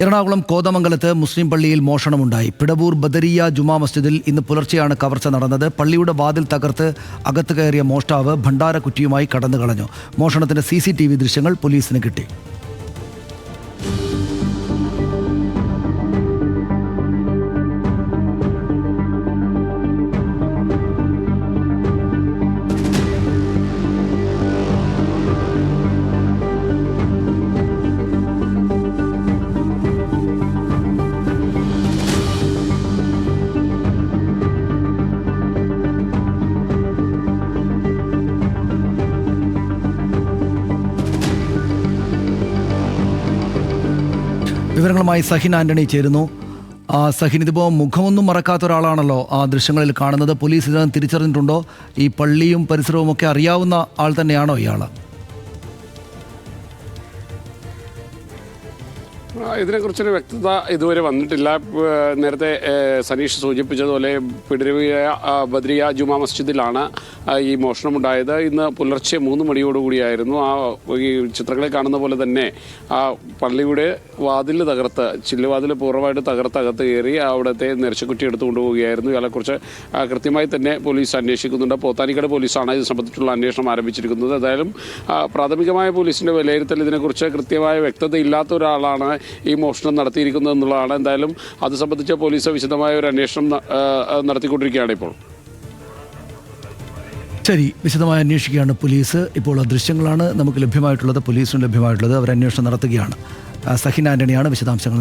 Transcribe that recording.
എറണാകുളം കോതമംഗലത്ത് മുസ്ലിം പള്ളിയിൽ മോഷണമുണ്ടായി. പിടവൂർ ബദരിയ ജുമാ മസ്ജിദിൽ ഇന്ന് പുലർച്ചെയാണ് കവർച്ച നടന്നത്. പള്ളിയുടെ വാതിൽ തകർത്ത് അകത്ത് കയറിയ മോഷ്ടാവ് ഭണ്ഡാരക്കുറ്റിയുമായി കടന്നു കളഞ്ഞു. മോഷണത്തിന്റെ CCTV ദൃശ്യങ്ങൾ പോലീസിന് കിട്ടി. വിവരങ്ങളുമായി സഹിൻ ആന്റണി ചേരുന്നു. സഹിൻ, ഇതിപ്പോൾ മുഖമൊന്നും മറക്കാത്ത ഒരാളാണല്ലോ ആ ദൃശ്യങ്ങളിൽ കാണുന്നത്. പോലീസ് ഇതിനകം തിരിച്ചറിഞ്ഞിട്ടുണ്ടോ? ഈ പള്ളിയും പരിസരവും ഒക്കെ അറിയാവുന്ന ആൾ തന്നെയാണോ ഇയാൾ? ഇതിനെക്കുറിച്ചൊരു വ്യക്തത ഇതുവരെ വന്നിട്ടില്ല. നേരത്തെ സനീഷ് സൂചിപ്പിച്ചതുപോലെ ബദരിയ ജുമാ മസ്ജിദിലാണ് ഈ മോഷണമുണ്ടായത്. ഇന്ന് പുലർച്ചെ 3 മണിയോടുകൂടിയായിരുന്നു. ഈ ചിത്രങ്ങളിൽ കാണുന്ന പോലെ തന്നെ ആ പള്ളിയുടെ വാതിൽ തകർത്ത്, ചില്ലുവാതിൽ പൂർണ്ണമായിട്ട് തകർത്ത് അകത്ത് കയറി അവിടുത്തെ നിരച്ചക്കുറ്റി എടുത്തു കൊണ്ടുപോവുകയായിരുന്നു. ഇയാളെക്കുറിച്ച് കൃത്യമായി തന്നെ പോലീസ് അന്വേഷിക്കുന്നുണ്ട്. പോത്താനിക്കാട് പോലീസാണ് ഇത് സംബന്ധിച്ചുള്ള അന്വേഷണം ആരംഭിച്ചിരിക്കുന്നത്. ഏതായാലും പ്രാഥമികമായ പോലീസിൻ്റെ വിലയിരുത്തൽ ഇതിനെക്കുറിച്ച് കൃത്യമായ വ്യക്തത ഇല്ലാത്ത ഒരാളാണ് ഈ മോഷണം നടത്തിയിരിക്കുന്നത് എന്നുള്ളതാണ്. എന്തായാലും അത് സംബന്ധിച്ച് പോലീസ് വിശദമായ ഒരു അന്വേഷണം നടത്തിക്കൊണ്ടിരിക്കുകയാണ് ഇപ്പോൾ. ശരി, വിശദമായി അന്വേഷിക്കുകയാണ് പോലീസ്. ഇപ്പോൾ ആ ദൃശ്യങ്ങളാണ് നമുക്ക് ലഭ്യമായിട്ടുള്ളത്, പോലീസിന് ലഭ്യമായിട്ടുള്ളത്. അവർ അന്വേഷണം നടത്തുകയാണ്. സഹിൻ ആന്റണിയാണ് വിശദാംശങ്ങൾ